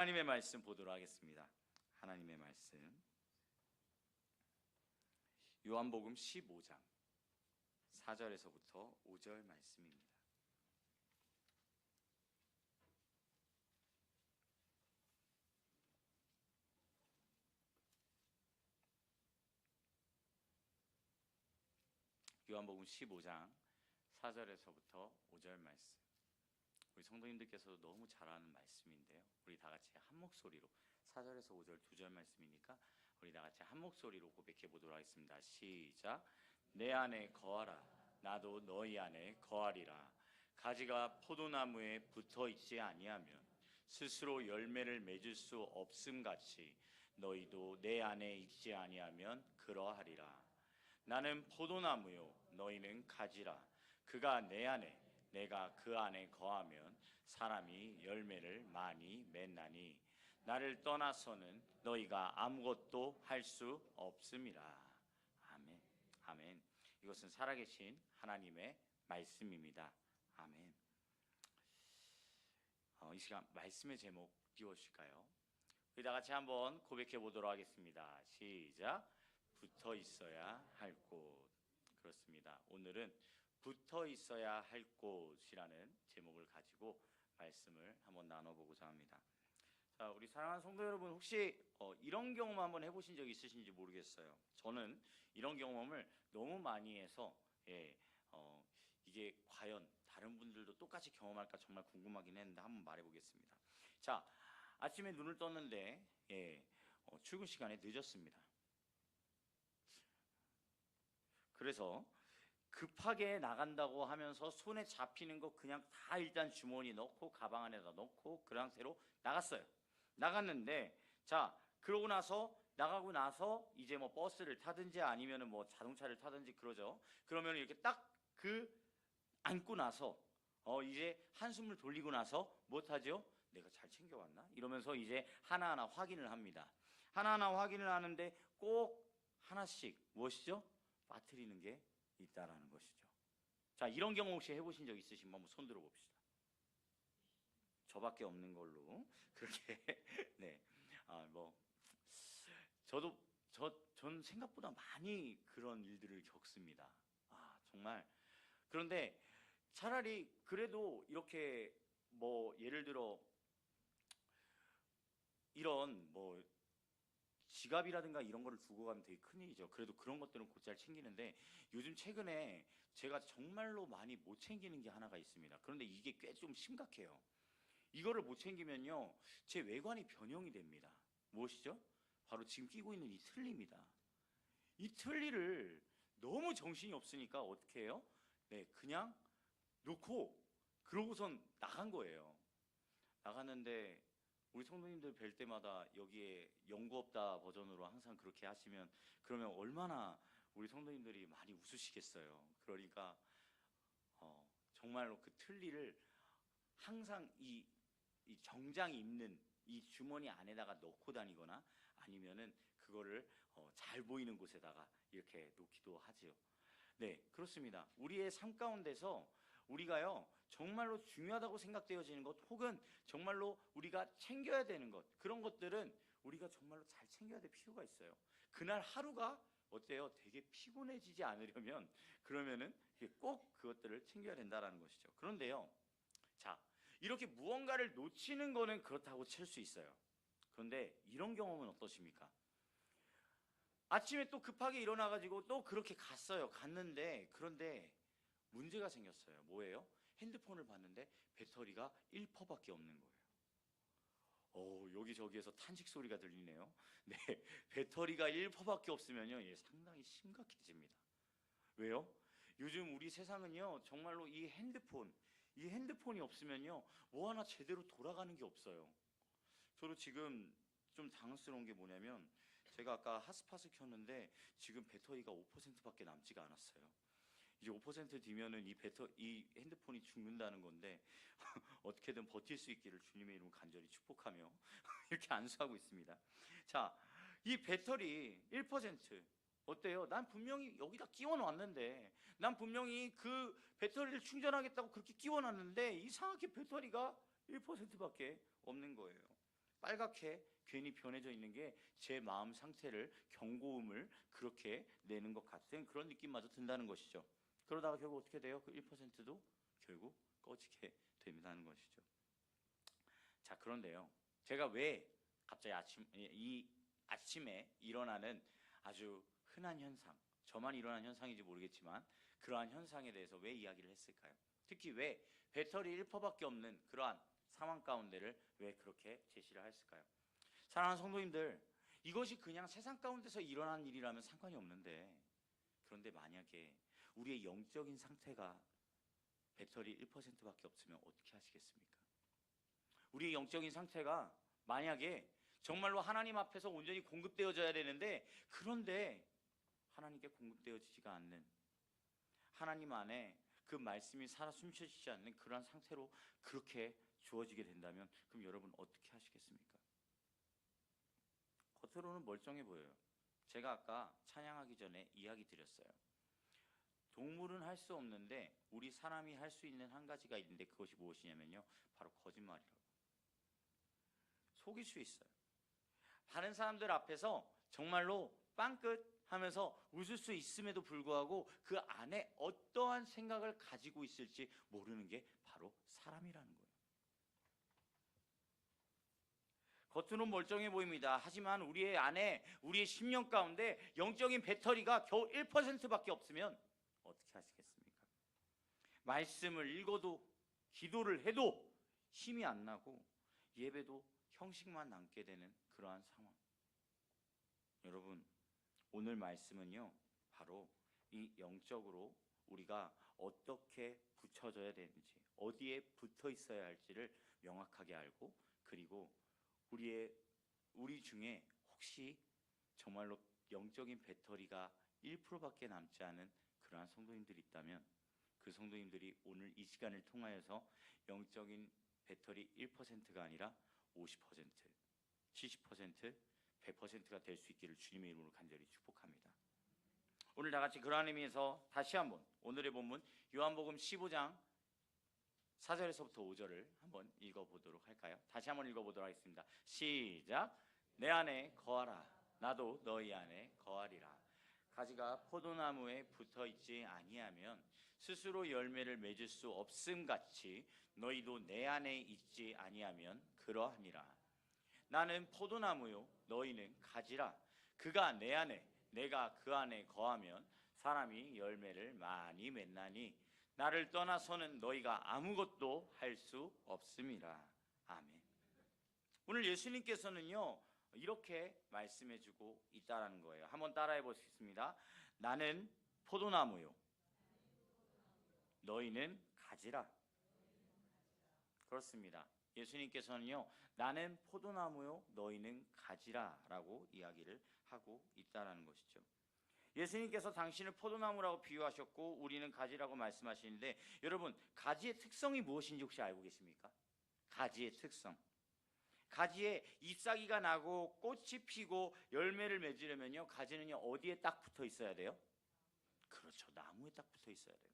하나님의 말씀 보도록 하겠습니다. 하나님의 말씀 요한복음 15장 4절에서부터 5절 말씀입니다. 요한복음 15장 4절에서부터 5절 말씀. 우리 성도님들께서도 너무 잘 아는 말씀인데요. 우리 다 같이 한 목소리로 4절에서 5절 두 절 말씀이니까 우리 다 같이 한 목소리로 고백해 보도록 하겠습니다. 시작. 내 안에 거하라. 나도 너희 안에 거하리라. 가지가 포도나무에 붙어 있지 아니하면 스스로 열매를 맺을 수 없음 같이 너희도 내 안에 있지 아니하면 그러하리라. 나는 포도나무요 너희는 가지라. 그가 내 안에 내가 그 안에 거하면 사람이 열매를 많이 맺나니 나를 떠나서는 너희가 아무것도 할 수 없음이라. 아멘. 아멘. 이것은 살아계신 하나님의 말씀입니다. 아멘. 이 시간 말씀의 제목 띄워주실까요? 우리 다 같이 한번 고백해 보도록 하겠습니다. 시작. 붙어 있어야 할 곳. 그렇습니다. 오늘은 붙어 있어야 할 곳이라는 제목을 가지고 말씀을 한번 나눠보고자 합니다. 자, 우리 사랑하는 성도 여러분, 혹시 이런 경험 한번 해보신 적 있으신지 모르겠어요. 저는 이런 경험을 너무 많이 해서 이게 과연 다른 분들도 똑같이 경험할까 정말 궁금하긴 했는데 한번 말해보겠습니다. 자, 아침에 눈을 떴는데 출근 시간에 늦었습니다. 그래서 급하게 나간다고 하면서 손에 잡히는 거 그냥 다 일단 주머니 넣고 가방 안에다 넣고 그 상태로 나갔어요. 나갔는데 자, 그러고 나서 나가고 나서 이제 뭐 버스를 타든지 아니면은 뭐 자동차를 타든지 그러죠. 그러면 이렇게 딱 그 앉고 나서 이제 한숨을 돌리고 나서 못하죠? 내가 잘 챙겨왔나? 이러면서 이제 하나하나 확인을 합니다. 하나하나 확인을 하는데 꼭 하나씩 무엇이죠? 빠뜨리는 게 있다라는 것이죠. 자, 이런 경험 혹시 해보신 적 있으시면 한번 손 들어 봅시다. 저밖에 없는 걸로 그렇게 네, 전 생각보다 많이 그런 일들을 겪습니다. 정말. 그런데 차라리 그래도 이렇게 뭐 예를 들어 이런 뭐 지갑이라든가 이런 거를 두고 가면 되게 큰일이죠. 그래도 그런 것들은 곧잘 챙기는데 요즘 최근에 제가 정말로 많이 못 챙기는 게 하나가 있습니다. 그런데 이게 꽤 좀 심각해요. 이거를 못 챙기면요 제 외관이 변형이 됩니다. 무엇이죠? 바로 지금 끼고 있는 이 틀니입니다. 이 틀니를 너무 정신이 없으니까 어떻게 해요? 네, 그냥 놓고 그러고선 나간 거예요. 나갔는데 우리 성도님들 뵐 때마다 여기에 연구 없다 버전으로 항상 그렇게 하시면 그러면 얼마나 우리 성도님들이 많이 웃으시겠어요. 그러니까 정말로 그 틀니를 항상 이 정장 입는 이 주머니 안에다가 넣고 다니거나 아니면은 그거를 잘 보이는 곳에다가 이렇게 놓기도 하지요. 네, 그렇습니다. 우리의 삶 가운데서 우리가요 정말로 중요하다고 생각되어지는 것 혹은 정말로 우리가 챙겨야 되는 것 그런 것들은 우리가 정말로 잘 챙겨야 될 필요가 있어요. 그날 하루가 어때요? 되게 피곤해지지 않으려면 그러면은 꼭 그것들을 챙겨야 된다라는 것이죠. 그런데요, 자, 이렇게 무언가를 놓치는 거는 그렇다고 칠 수 있어요. 그런데 이런 경험은 어떠십니까? 아침에 또 급하게 일어나가지고 또 그렇게 갔는데 그런데 문제가 생겼어요. 뭐예요? 핸드폰을 봤는데 배터리가 1%밖에 없는 거예요. 여기저기에서 탄식 소리가 들리네요. 네, 배터리가 1%밖에 없으면요, 상당히 심각해집니다. 왜요? 요즘 우리 세상은요, 정말로 이 핸드폰이 없으면요, 뭐 하나 제대로 돌아가는 게 없어요. 저도 지금 좀 당황스러운 게 뭐냐면 제가 아까 핫스팟을 켰는데 지금 배터리가 5%밖에 남지가 않았어요. 이제 5% 뒤면은 이 핸드폰이 죽는다는 건데 어떻게든 버틸 수 있기를 주님의 이름으로 간절히 축복하며 이렇게 안수하고 있습니다. 자, 이 배터리 1% 어때요? 난 분명히 여기다 끼워놨는데 난 분명히 그 배터리를 충전하겠다고 그렇게 끼워놨는데 이상하게 배터리가 1%밖에 없는 거예요. 빨갛게 괜히 변해져 있는 게 제 마음 상태를 경고음을 그렇게 내는 것 같은 그런 느낌마저 든다는 것이죠. 그러다가 결국 어떻게 돼요? 그 1%도 결국 꺼지게 된다는 것이죠. 자, 그런데요, 제가 왜 갑자기 이 아침에 일어나는 아주 흔한 현상, 저만 일어난 현상인지 모르겠지만 그러한 현상에 대해서 왜 이야기를 했을까요? 특히 왜 배터리 1%밖에 없는 그러한 상황 가운데를 왜 그렇게 제시를 했을까요? 사랑하는 성도님들, 이것이 그냥 세상 가운데서 일어난 일이라면 상관이 없는데, 그런데 만약에 우리의 영적인 상태가 배터리 1%밖에 없으면 어떻게 하시겠습니까? 우리의 영적인 상태가 만약에 정말로 하나님 앞에서 온전히 공급되어져야 되는데, 그런데 하나님께 공급되어지지가 않는, 하나님 안에 그 말씀이 살아 숨쉬지 않는 그러한 상태로 그렇게 주어지게 된다면 그럼 여러분 어떻게 하시겠습니까? 겉으로는 멀쩡해 보여요. 제가 아까 찬양하기 전에 이야기 드렸어요. 동물은 할 수 없는데 우리 사람이 할 수 있는 한 가지가 있는데 그것이 무엇이냐면요, 바로 거짓말이라고. 속일 수 있어요. 다른 사람들 앞에서 정말로 빵긋 하면서 웃을 수 있음에도 불구하고 그 안에 어떠한 생각을 가지고 있을지 모르는 게 바로 사람이라는 거예요. 겉으로는 멀쩡해 보입니다. 하지만 우리의 안에, 우리의 심령 가운데 영적인 배터리가 겨우 1%밖에 없으면 어떻게 하시겠습니까? 말씀을 읽어도 기도를 해도 힘이 안 나고 예배도 형식만 남게 되는 그러한 상황. 여러분, 오늘 말씀은요, 바로 이 영적으로 우리가 어떻게 붙여져야 되는지, 어디에 붙어 있어야 할지를 명확하게 알고, 그리고 우리 중에 혹시 정말로 영적인 배터리가 1%밖에 남지 않은 그러한 성도님들이 있다면 그 성도님들이 오늘 이 시간을 통하여서 영적인 배터리 1%가 아니라 50%, 70%, 100%가 될 수 있기를 주님의 이름으로 간절히 축복합니다. 오늘 다 같이 그러한 의미에서 다시 한번 오늘의 본문 요한복음 15장 4절에서부터 5절을 한번 읽어보도록 할까요? 다시 한번 읽어보도록 하겠습니다. 시작. 내 안에 거하라. 나도 너희 안에 거하리라. 가지가 포도나무에 붙어있지 아니하면 스스로 열매를 맺을 수 없음같이 너희도 내 안에 있지 아니하면 그러하니라. 나는 포도나무요 너희는 가지라. 그가 내 안에 내가 그 안에 거하면 사람이 열매를 많이 맺나니 나를 떠나서는 너희가 아무것도 할 수 없음이라. 아멘. 오늘 예수님께서는요 이렇게 말씀해주고 있다라는 거예요. 한번 따라해 보시겠습니다. 나는 포도나무요 너희는 가지라. 그렇습니다. 예수님께서는요 나는 포도나무요 너희는 가지라 라고 이야기를 하고 있다라는 것이죠. 예수님께서 당신을 포도나무라고 비유하셨고 우리는 가지라고 말씀하시는데, 여러분 가지의 특성이 무엇인지 혹시 알고 계십니까? 가지의 특성, 가지에 잎사귀가 나고 꽃이 피고 열매를 맺으려면요 가지는요 어디에 딱 붙어 있어야 돼요? 그렇죠, 나무에 딱 붙어 있어야 돼요.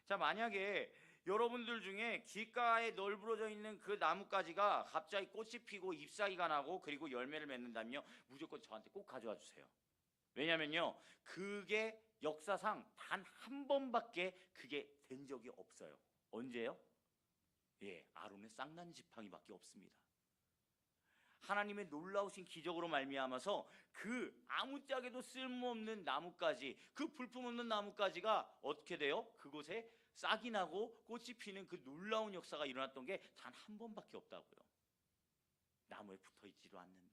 자, 만약에 여러분들 중에 길가에 널브러져 있는 그 나뭇가지가 갑자기 꽃이 피고 잎사귀가 나고 그리고 열매를 맺는다면요 무조건 저한테 꼭 가져와 주세요. 왜냐면요 그게 역사상 단 한 번밖에 그게 된 적이 없어요. 언제요? 예, 아론의 쌍난 지팡이밖에 없습니다. 하나님의 놀라우신 기적으로 말미암아서 그 아무짝에도 쓸모없는 나뭇가지, 그 불품없는 나뭇가지가 어떻게 돼요? 그곳에 싹이 나고 꽃이 피는 그 놀라운 역사가 일어났던 게 단 한 번밖에 없다고요. 나무에 붙어있지도 않는데.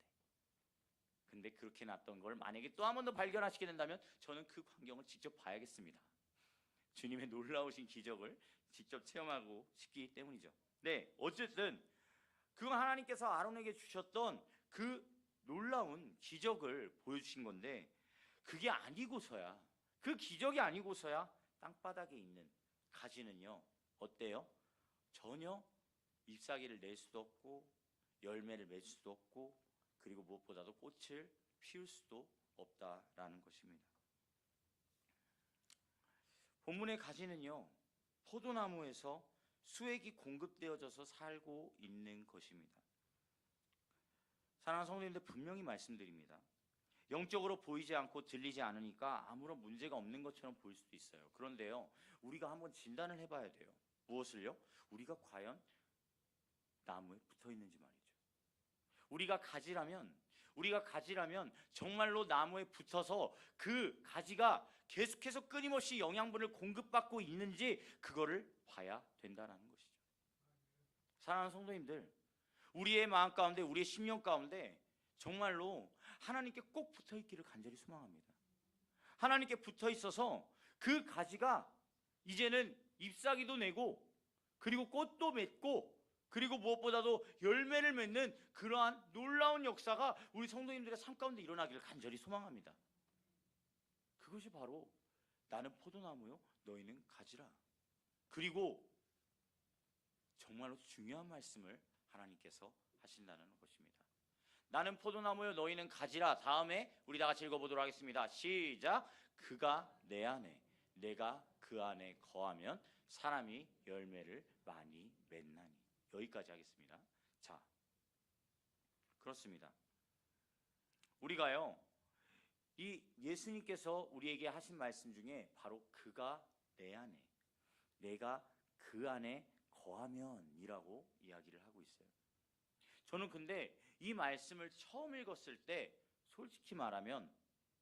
근데 그렇게 났던 걸 만약에 또 한 번 더 발견하시게 된다면 저는 그 광경을 직접 봐야겠습니다. 주님의 놀라우신 기적을 직접 체험하고 싶기 때문이죠. 네, 어쨌든 그건 하나님께서 아론에게 주셨던 그 놀라운 기적을 보여주신 건데, 그게 아니고서야, 그 기적이 아니고서야 땅바닥에 있는 가지는요 어때요? 전혀 잎사귀를 낼 수도 없고 열매를 맺을 수도 없고 그리고 무엇보다도 꽃을 피울 수도 없다라는 것입니다. 본문의 가지는요 포도나무에서 수액이 공급되어져서 살고 있는 것입니다. 사랑하는 성도님들, 분명히 말씀드립니다. 영적으로 보이지 않고 들리지 않으니까 아무런 문제가 없는 것처럼 보일 수도 있어요. 그런데요, 우리가 한번 진단을 해봐야 돼요. 무엇을요? 우리가 과연 나무에 붙어 있는지 말이죠. 우리가 가지라면 정말로 나무에 붙어서 그 가지가 계속해서 끊임없이 영양분을 공급받고 있는지 그거를 봐야 된다는 것이죠. 사랑하는 성도님들, 우리의 마음 가운데, 우리의 심령 가운데 정말로 하나님께 꼭 붙어 있기를 간절히 소망합니다. 하나님께 붙어 있어서 그 가지가 이제는 잎사귀도 내고, 그리고 꽃도 맺고, 그리고 무엇보다도 열매를 맺는 그러한 놀라운 역사가 우리 성도님들의 삶 가운데 일어나기를 간절히 소망합니다. 그것이 바로 나는 포도나무요 너희는 가지라. 그리고 정말로 중요한 말씀을 하나님께서 하신다는 것입니다. 나는 포도나무요 너희는 가지라. 다음에 우리 다 같이 읽어보도록 하겠습니다. 시작. 그가 내 안에 내가 그 안에 거하면 사람이 열매를 많이 맺나니. 여기까지 하겠습니다. 자, 그렇습니다. 우리가요, 이 예수님께서 우리에게 하신 말씀 중에 바로 그가 내 안에 내가 그 안에 거하면이라고 이야기를 하고 있어요. 저는 근데 이 말씀을 처음 읽었을 때 솔직히 말하면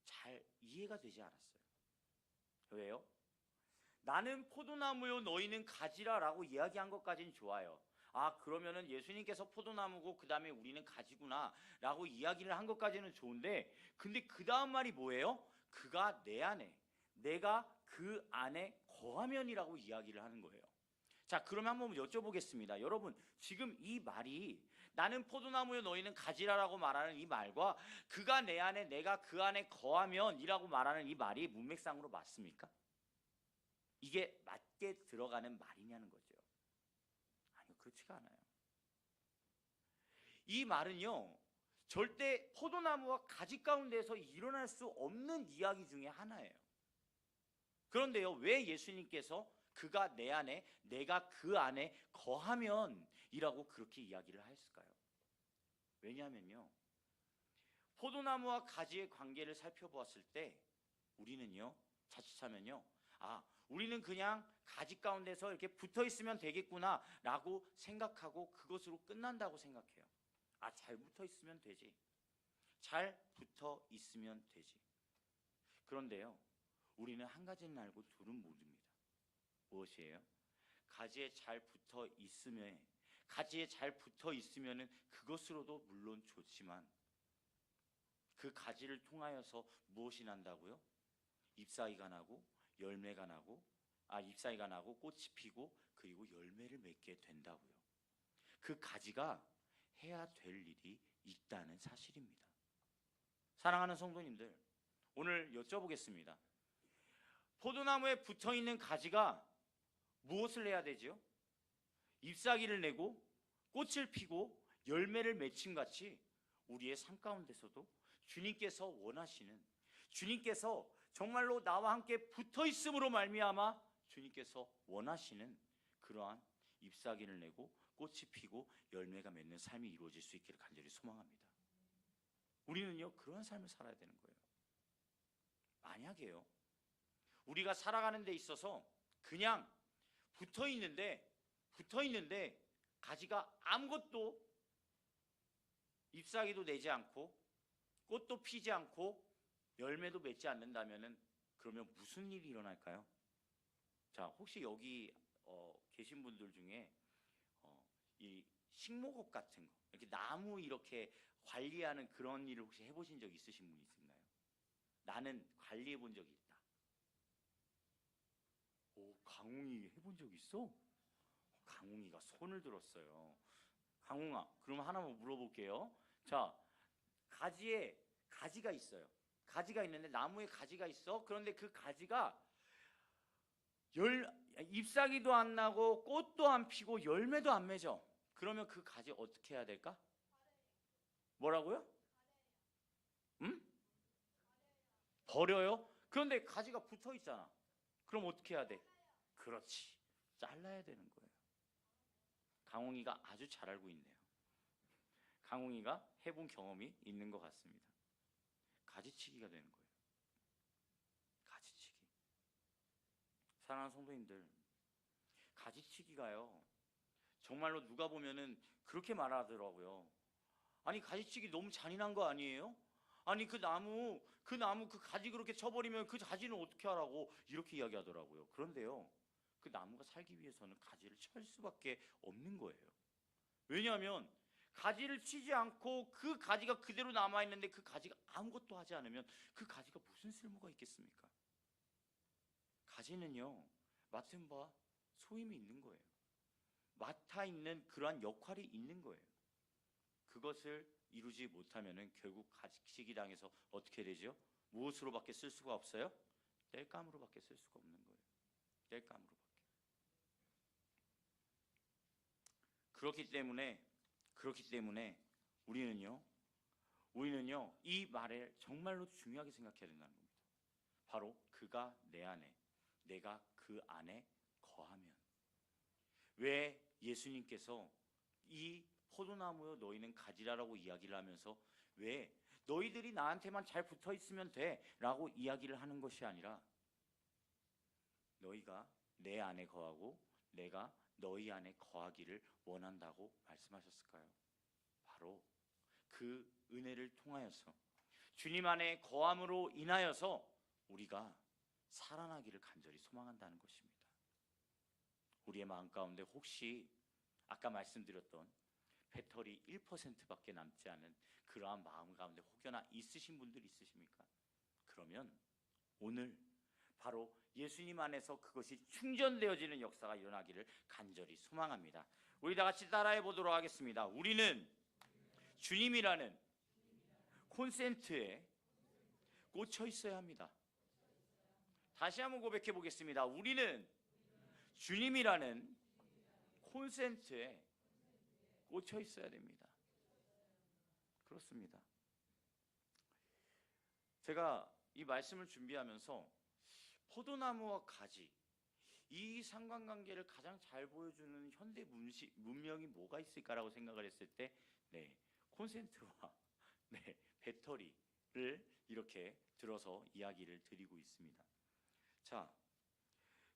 잘 이해가 되지 않았어요. 왜요? 나는 포도나무요 너희는 가지라 라고 이야기한 것까지는 좋아요. 아, 그러면은 예수님께서 포도나무고 그 다음에 우리는 가지구나 라고 이야기를 한 것까지는 좋은데, 근데 그 다음 말이 뭐예요? 그가 내 안에 내가 그 안에 거하면이라고 이야기를 하는 거예요. 자, 그러면 한번 여쭤보겠습니다. 여러분, 지금 이 말이 나는 포도나무요 너희는 가지라라고 말하는 이 말과 그가 내 안에 내가 그 안에 거하면이라고 말하는 이 말이 문맥상으로 맞습니까? 이게 맞게 들어가는 말이냐는 거죠. 아니요, 그렇지가 않아요. 이 말은요, 절대 포도나무와 가지 가운데에서 일어날 수 없는 이야기 중에 하나예요. 그런데요, 왜 예수님께서 그가 내 안에 내가 그 안에 거하면 이라고 그렇게 이야기를 하였을까요? 왜냐하면요, 포도나무와 가지의 관계를 살펴보았을 때 우리는요, 자칫하면요, 아, 우리는 그냥 가지 가운데서 이렇게 붙어 있으면 되겠구나 라고 생각하고 그것으로 끝난다고 생각해요. 아, 잘 붙어 있으면 되지. 잘 붙어 있으면 되지. 그런데요, 우리는 한 가지는 알고 둘은 모릅니다. 무엇이에요? 가지에 잘 붙어 있으면은 그것으로도 물론 좋지만 그 가지를 통하여서 무엇이 난다고요? 잎사귀가 나고 열매가 나고, 잎사귀가 나고 꽃이 피고 그리고 열매를 맺게 된다고요. 그 가지가 해야 될 일이 있다는 사실입니다. 사랑하는 성도님들, 오늘 여쭤보겠습니다. 포도나무에 붙어있는 가지가 무엇을 해야 되지요? 잎사귀를 내고 꽃을 피고 열매를 맺힘같이 우리의 삶 가운데서도 주님께서 원하시는, 주님께서 정말로 나와 함께 붙어있음으로 말미암아 주님께서 원하시는 그러한 잎사귀를 내고 꽃이 피고 열매가 맺는 삶이 이루어질 수 있기를 간절히 소망합니다. 우리는요, 그런 삶을 살아야 되는 거예요. 만약에요, 우리가 살아가는 데 있어서 그냥 붙어있는데 가지가 아무것도 잎사귀도 내지 않고 꽃도 피지 않고 열매도 맺지 않는다면은 그러면 무슨 일이 일어날까요? 자, 혹시 여기 계신 분들 중에 이 식목업 같은 거, 이렇게 나무 이렇게 관리하는 그런 일을 혹시 해보신 적 있으신 분 있나요? 나는 관리해 본 적이 있다. 오, 강웅이 해본 적 있어? 강웅이가 손을 들었어요. 강웅아, 그럼 하나만 물어볼게요. 자, 가지에 가지가 있어요. 가지가 있는데 나무에 가지가 있어. 그런데 그 가지가 잎사귀도 안 나고 꽃도 안 피고 열매도 안 맺어. 그러면 그 가지 어떻게 해야 될까? 뭐라고요? 응? 버려요? 그런데 가지가 붙어 있잖아. 그럼 어떻게 해야 돼? 그렇지. 잘라야 되는 거예요. 강홍이가 아주 잘 알고 있네요. 강홍이가 해본 경험이 있는 것 같습니다. 가지치기가 되는 거예요. 가지치기. 사랑하는 성도님들, 가지치기가요, 정말로 누가 보면은 그렇게 말하더라고요. 아니, 가지치기 너무 잔인한 거 아니에요? 아니, 그 나무 그 가지 그렇게 쳐버리면 그 가지는 어떻게 하라고, 이렇게 이야기하더라고요. 그런데요, 그 나무가 살기 위해서는 가지를 칠 수밖에 없는 거예요. 왜냐하면 가지를 치지 않고 그 가지가 그대로 남아있는데, 그 가지가 아무것도 하지 않으면 그 가지가 무슨 쓸모가 있겠습니까? 가지는요, 맡은 바 소임이 있는 거예요. 맡아 있는 그러한 역할이 있는 거예요. 그것을 이루지 못하면은 결국 가지치기 당해서 어떻게 되죠? 무엇으로밖에 쓸 수가 없어요? 땔감으로밖에 쓸 수가 없는 거예요. 땔감으로밖에. 그렇기 때문에 우리는요 이 말을 정말로 중요하게 생각해야 된다는 겁니다. 바로 그가 내 안에, 내가 그 안에 거하면. 왜 예수님께서 이 포도나무여 너희는 가지라라고 이야기를 하면서 왜 너희들이 나한테만 잘 붙어 있으면 돼 라고 이야기를 하는 것이 아니라, 너희가 내 안에 거하고 내가 너희 안에 거하기를 원한다고 말씀하셨을까요? 바로 그 은혜를 통하여서, 주님 안에 거함으로 인하여서 우리가 살아나기를 간절히 소망한다는 것입니다. 우리의 마음 가운데 혹시 아까 말씀드렸던 배터리 1%밖에 남지 않은 그러한 마음 가운데 혹여나 있으신 분들이 있으십니까? 그러면 오늘 바로 예수님 안에서 그것이 충전되어지는 역사가 일어나기를 간절히 소망합니다. 우리 다 같이 따라해 보도록 하겠습니다. 우리는 주님이라는 콘센트에 꽂혀 있어야 합니다. 다시 한번 고백해 보겠습니다. 우리는 주님이라는 콘센트에 꽂혀 있어야 됩니다. 그렇습니다. 제가 이 말씀을 준비하면서 포도나무와 가지, 이 상관관계를 가장 잘 보여주는 현대 문명이 뭐가 있을까라고 생각을 했을 때, 콘센트와 배터리를 이렇게 들어서 이야기를 드리고 있습니다. 자,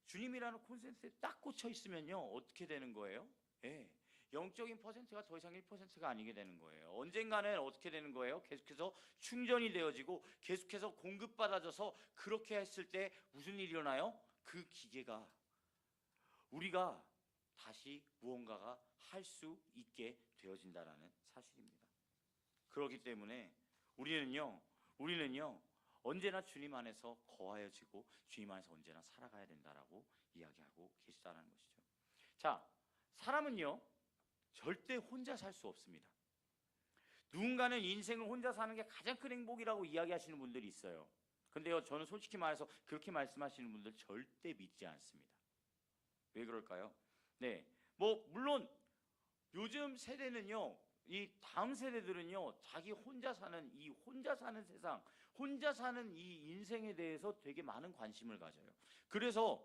주님이라는 콘센트에 딱 꽂혀 있으면요 어떻게 되는 거예요? 영적인 퍼센트가 더 이상 1%가 아니게 되는 거예요. 언젠가는 어떻게 되는 거예요? 계속해서 충전이 되어지고 계속해서 공급받아져서, 그렇게 했을 때 무슨 일이 일어나요? 그 기계가, 우리가 다시 무언가가 할 수 있게 되어진다는 사실입니다. 그렇기 때문에 우리는요 언제나 주님 안에서 거하여지고 주님 안에서 언제나 살아가야 된다라고 이야기하고 계시다는 것이죠. 자, 사람은요 절대 혼자 살 수 없습니다. 누군가는 인생을 혼자 사는 게 가장 큰 행복이라고 이야기하시는 분들이 있어요. 근데요, 저는 솔직히 말해서 그렇게 말씀하시는 분들 절대 믿지 않습니다. 왜 그럴까요? 물론 요즘 세대는요, 이 다음 세대들은요, 자기 혼자 사는 세상, 혼자 사는 이 인생에 대해서 되게 많은 관심을 가져요. 그래서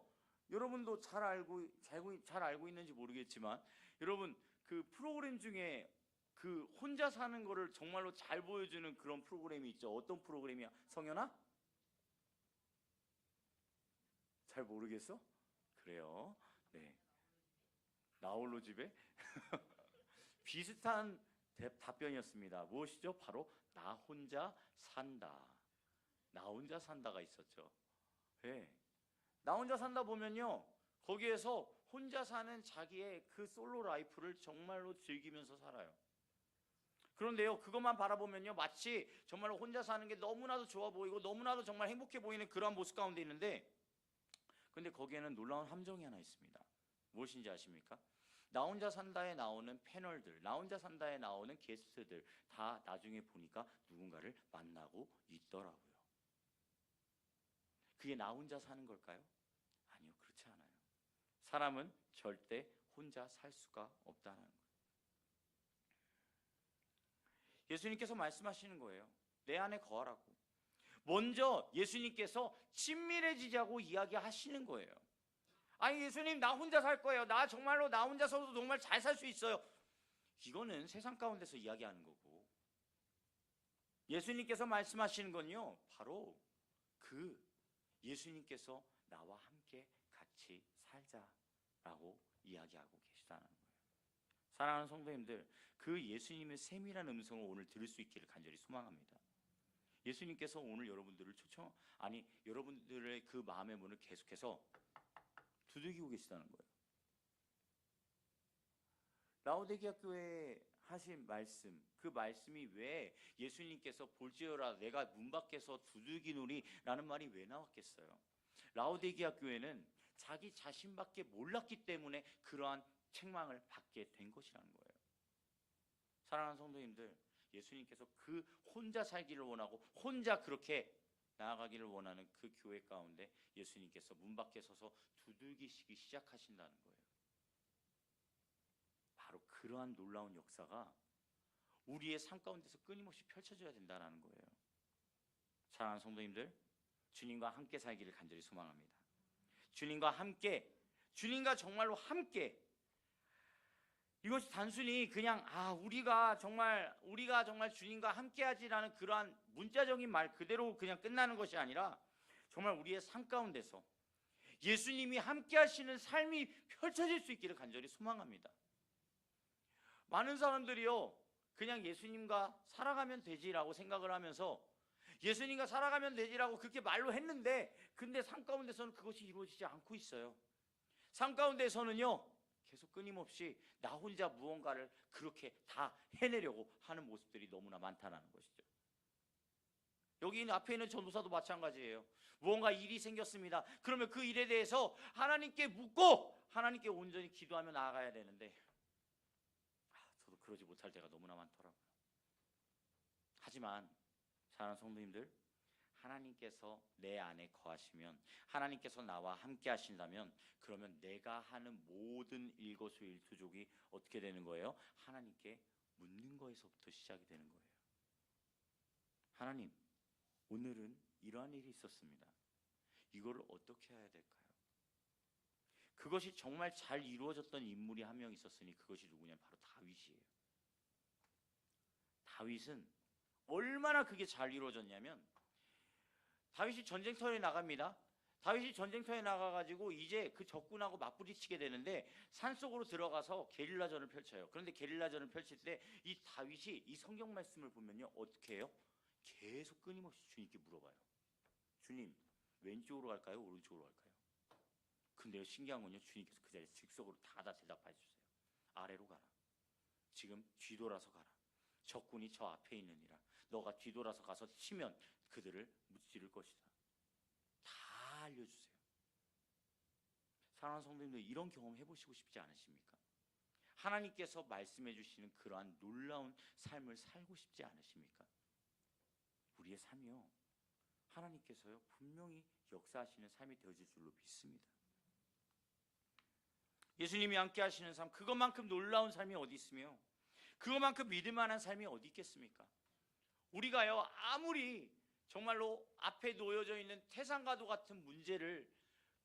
여러분도 잘 알고 있는지 모르겠지만, 여러분 그 프로그램 중에 그 혼자 사는 거를 정말로 잘 보여주는 그런 프로그램이 있죠. 어떤 프로그램이야? 성현아? 잘 모르겠어? 그래요. 나홀로 집에? 비슷한 답변이었습니다. 무엇이죠? 바로 나 혼자 산다. 나 혼자 산다가 있었죠. 나 혼자 산다 보면요, 거기에서 혼자 사는 자기의 그 솔로 라이프를 정말로 즐기면서 살아요. 그런데요, 그것만 바라보면요, 마치 정말로 혼자 사는 게 너무나도 좋아 보이고 너무나도 정말 행복해 보이는 그러한 모습 가운데 있는데, 근데 거기에는 놀라운 함정이 하나 있습니다. 무엇인지 아십니까? 나 혼자 산다에 나오는 패널들, 나 혼자 산다에 나오는 게스트들 다 나중에 보니까 누군가를 만나고 있더라고요. 그게 나 혼자 사는 걸까요? 아니요, 그렇지 않아요. 사람은 절대 혼자 살 수가 없다는 거예요. 예수님께서 말씀하시는 거예요. 내 안에 거하라고. 먼저 예수님께서 친밀해지자고 이야기하시는 거예요. 아니, 예수님, 나 혼자 살 거예요. 나 혼자서도 정말 잘 살 수 있어요. 이거는 세상 가운데서 이야기하는 거고, 예수님께서 말씀하시는 건요, 바로 그 예수님께서 나와 함께 같이 살자라고 이야기하고 계시다는 거예요. 사랑하는 성도님들, 그 예수님의 세밀한 음성을 오늘 들을 수 있기를 간절히 소망합니다. 예수님께서 오늘 여러분들을 여러분들의 그 마음의 문을 계속해서 두들기고 계시다는 거예요. 라오디게아 교회에 하신 말씀, 그 말씀이 왜 예수님께서 볼지어라 내가 문 밖에서 두들기노니 라는 말이 왜 나왔겠어요? 라오디게아 교회는 자기 자신밖에 몰랐기 때문에 그러한 책망을 받게 된 것이라는 거예요. 사랑하는 성도님들, 예수님께서 그 혼자 살기를 원하고 혼자 그렇게 나아가기를 원하는 그 교회 가운데 예수님께서 문 밖에 서서 두들기시기 시작하신다는 거예요. 바로 그러한 놀라운 역사가 우리의 삶 가운데서 끊임없이 펼쳐져야 된다는 거예요. 사랑하는 성도님들, 주님과 함께 살기를 간절히 소망합니다. 주님과 함께, 주님과 정말로 함께, 이것이 단순히 그냥 우리가 정말 주님과 함께하지라는 그러한 문자적인 말 그대로 그냥 끝나는 것이 아니라 정말 우리의 삶 가운데서 예수님이 함께하시는 삶이 펼쳐질 수 있기를 간절히 소망합니다. 많은 사람들이요, 그냥 예수님과 살아가면 되지라고 생각을 하면서 예수님과 살아가면 되지라고 그렇게 말로 했는데, 근데 삶 가운데서는 그것이 이루어지지 않고 있어요. 삶 가운데서는요, 계속 끊임없이 나 혼자 무언가를 그렇게 다 해내려고 하는 모습들이 너무나 많다는 것이죠. 여기 앞에 있는 전도사도 마찬가지예요. 무언가 일이 생겼습니다. 그러면 그 일에 대해서 하나님께 묻고 하나님께 온전히 기도하며 나아가야 되는데 저도 그러지 못할 때가 너무나 많더라고요. 하지만 사랑하는 성도님들, 하나님께서 내 안에 거하시면, 하나님께서 나와 함께 하신다면, 그러면 내가 하는 모든 일거수일투족이 어떻게 되는 거예요? 하나님께 묻는 거에서부터 시작이 되는 거예요. 하나님, 오늘은 이러한 일이 있었습니다. 이걸 어떻게 해야 될까요? 그것이 정말 잘 이루어졌던 인물이 한 명 있었으니 그것이 누구냐면 바로 다윗이에요. 다윗은 얼마나 그게 잘 이루어졌냐면, 다윗이 전쟁터에 나갑니다. 다윗이 전쟁터에 나가가지고 이제 그 적군하고 맞부딪히게 되는데 산속으로 들어가서 게릴라전을 펼쳐요. 그런데 게릴라전을 펼칠 때 이 다윗이 이 성경 말씀을 보면요, 어떻게 해요? 계속 끊임없이 주님께 물어봐요. 주님, 왼쪽으로 갈까요? 오른쪽으로 갈까요? 근데 신기한 건요, 주님께서 그 자리에 즉석으로 다 대답해 주세요. 아래로 가라. 지금 뒤돌아서 가라. 적군이 저 앞에 있느니라. 너가 뒤돌아서 가서 치면 그들을 무찌를 것이다. 다 알려주세요. 사랑하는 성도님들, 이런 경험 해보시고 싶지 않으십니까? 하나님께서 말씀해 주시는 그러한 놀라운 삶을 살고 싶지 않으십니까? 우리의 삶이요, 하나님께서요 분명히 역사하시는 삶이 되어질 줄로 믿습니다. 예수님이 함께 하시는 삶, 그것만큼 놀라운 삶이 어디 있으며 그것만큼 믿을 만한 삶이 어디 있겠습니까? 우리가요, 아무리 정말로 앞에 놓여져 있는 태산과도 같은 문제를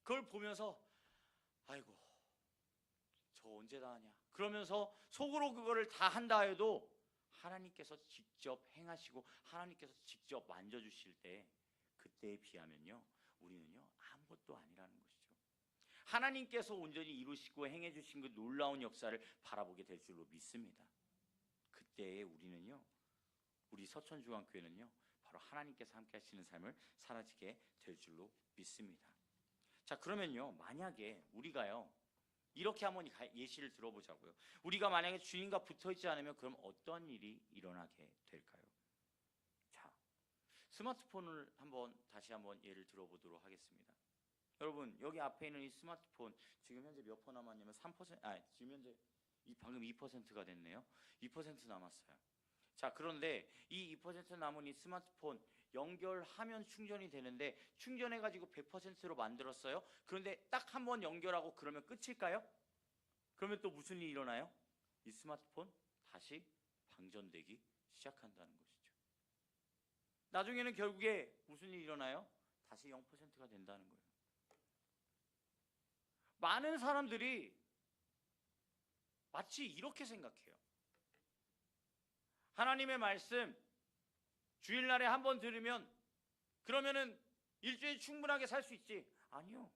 그걸 보면서 아이고 저 언제 다 하냐 그러면서 속으로 그거를 다 한다 해도 하나님께서 직접 행하시고 하나님께서 직접 만져주실 때 그때에 비하면요, 우리는요 아무것도 아니라는 것이죠. 하나님께서 온전히 이루시고 행해주신 그 놀라운 역사를 바라보게 될 줄로 믿습니다. 그때에 우리는요, 우리 서천중앙교회는요 바로 하나님께서 함께 하시는 삶을 살아지게 될 줄로 믿습니다. 자, 그러면요, 만약에 우리가요 이렇게 한번 예시를 들어보자고요. 우리가 만약에 주님과 붙어있지 않으면 그럼 어떤 일이 일어나게 될까요? 자, 스마트폰을 다시 한번 예를 들어보도록 하겠습니다. 여러분, 여기 앞에 있는 이 스마트폰 지금 현재 몇 퍼 남았냐면 3%, 지금 현재 방금 2%가 됐네요. 2% 남았어요. 자, 그런데 이 2% 남은 이 스마트폰 연결하면 충전이 되는데 충전해가지고 100%로 만들었어요. 그런데 딱 한 번 연결하고 그러면 끝일까요? 그러면 또 무슨 일이 일어나요? 이 스마트폰 다시 방전되기 시작한다는 것이죠. 나중에는 결국에 무슨 일이 일어나요? 다시 0%가 된다는 거예요. 많은 사람들이 마치 이렇게 생각해요. 하나님의 말씀, 주일날에 한 번 들으면 그러면은 일주일 충분하게 살 수 있지? 아니요.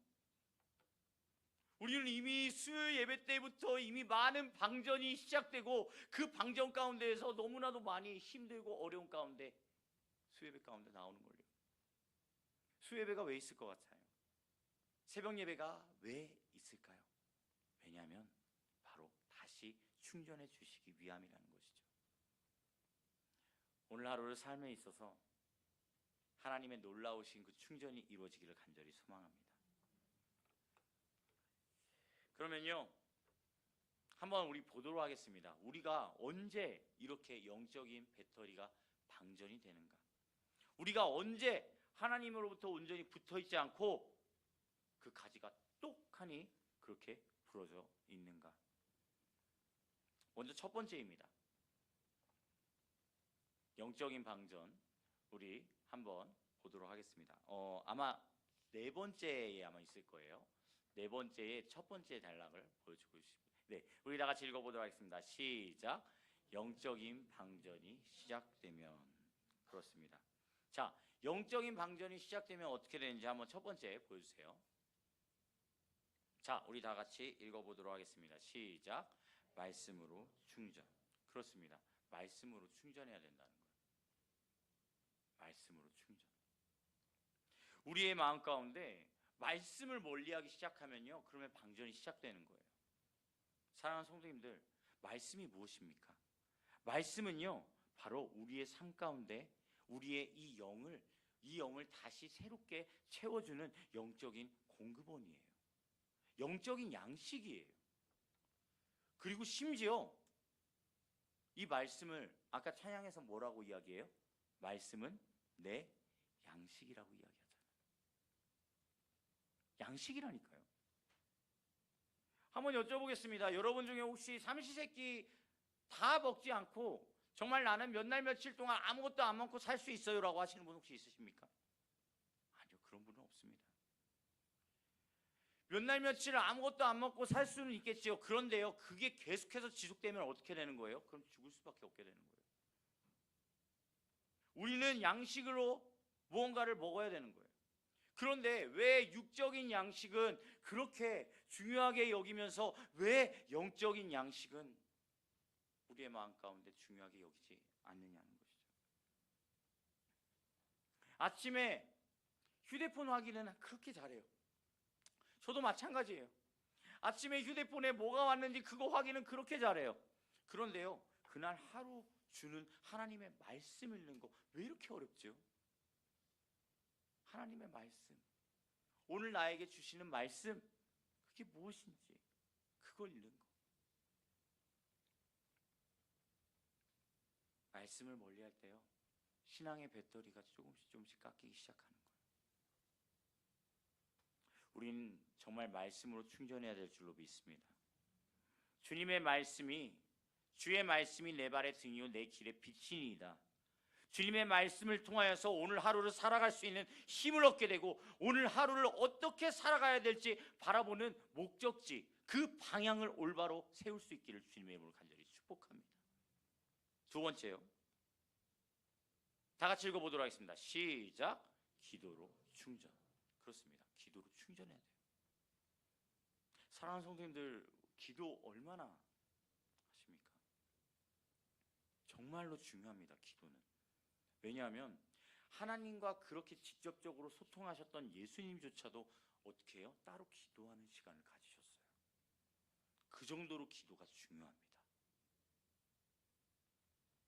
우리는 이미 수요 예배 때부터 이미 많은 방전이 시작되고 그 방전 가운데에서 너무나도 많이 힘들고 어려운 가운데 수요 예배 가운데 나오는 걸요. 수요 예배가 왜 있을 것 같아요? 새벽 예배가 왜 있을까요? 왜냐하면 바로 다시 충전해 주시기 위함이라는 것이죠. 오늘 하루를 삶에 있어서 하나님의 놀라우신 그 충전이 이루어지기를 간절히 소망합니다. 그러면요, 한번 우리 보도록 하겠습니다. 우리가 언제 이렇게 영적인 배터리가 방전이 되는가? 우리가 언제 하나님으로부터 온전히 붙어있지 않고 그 가지가 똑하니 그렇게 부러져 있는가? 먼저 첫 번째입니다. 영적인 방전, 우리 한번 보도록 하겠습니다. 아마 네 번째에 아마 있을 거예요. 네 번째의 첫 번째 단락을 보여주고 싶습니다. 네, 우리 다 같이 읽어보도록 하겠습니다. 시작. 영적인 방전이 시작되면. 그렇습니다. 자, 영적인 방전이 시작되면 어떻게 되는지 한번 첫 번째 보여주세요. 자, 우리 다 같이 읽어보도록 하겠습니다. 시작. 말씀으로 충전. 그렇습니다. 말씀으로 충전해야 된다는 거예요. 말씀으로 충전. 우리의 마음 가운데 말씀을 멀리하기 시작하면요, 그러면 방전이 시작되는 거예요. 사랑하는 성도님들, 말씀이 무엇입니까? 말씀은요, 바로 우리의 삶 가운데 우리의 이 영을 다시 새롭게 채워주는 영적인 공급원이에요. 영적인 양식이에요. 그리고 심지어 이 말씀을 아까 찬양에서 뭐라고 이야기해요? 말씀은 내 양식이라고 이야기하잖아요. 양식이라니까요. 한번 여쭤보겠습니다. 여러분 중에 혹시 삼시세끼 다 먹지 않고 정말 나는 몇 날 며칠 동안 아무것도 안 먹고 살 수 있어요 라고 하시는 분 혹시 있으십니까? 아니요, 그런 분은 없습니다. 몇 날 며칠 아무것도 안 먹고 살 수는 있겠지요. 그런데요, 그게 계속해서 지속되면 어떻게 되는 거예요? 그럼 죽을 수밖에 없게 되는 거예요. 우리는 양식으로 무언가를 먹어야 되는 거예요. 그런데 왜 육적인 양식은 그렇게 중요하게 여기면서 왜 영적인 양식은 우리의 마음 가운데 중요하게 여기지 않느냐는 것이죠. 아침에 휴대폰 확인은 그렇게 잘해요. 저도 마찬가지예요. 아침에 휴대폰에 뭐가 왔는지 그거 확인은 그렇게 잘해요. 그런데요, 그날 하루 주는 하나님의 말씀 읽는 거 왜 이렇게 어렵죠? 하나님의 말씀, 오늘 나에게 주시는 말씀, 그게 무엇인지 그걸 읽는 거. 말씀을 멀리할 때요, 신앙의 배터리가 조금씩 깎이기 시작하는 거예요. 우리는 정말 말씀으로 충전해야 될 줄로 믿습니다. 주님의 말씀이, 주의 말씀이 내 발의 등이요 내 길의 빛이니이다. 주님의 말씀을 통하여서 오늘 하루를 살아갈 수 있는 힘을 얻게 되고 오늘 하루를 어떻게 살아가야 될지 바라보는 목적지, 그 방향을 올바로 세울 수 있기를 주님의 이름으로 간절히 축복합니다. 두 번째요, 다 같이 읽어보도록 하겠습니다. 시작. 기도로 충전. 그렇습니다. 기도로 충전해야 돼요. 사랑하는 성도님들, 기도 얼마나 하십니까? 정말로 중요합니다. 기도는. 왜냐하면 하나님과 그렇게 직접적으로 소통하셨던 예수님조차도 어떻게 해요? 따로 기도하는 시간을 가지셨어요. 그 정도로 기도가 중요합니다.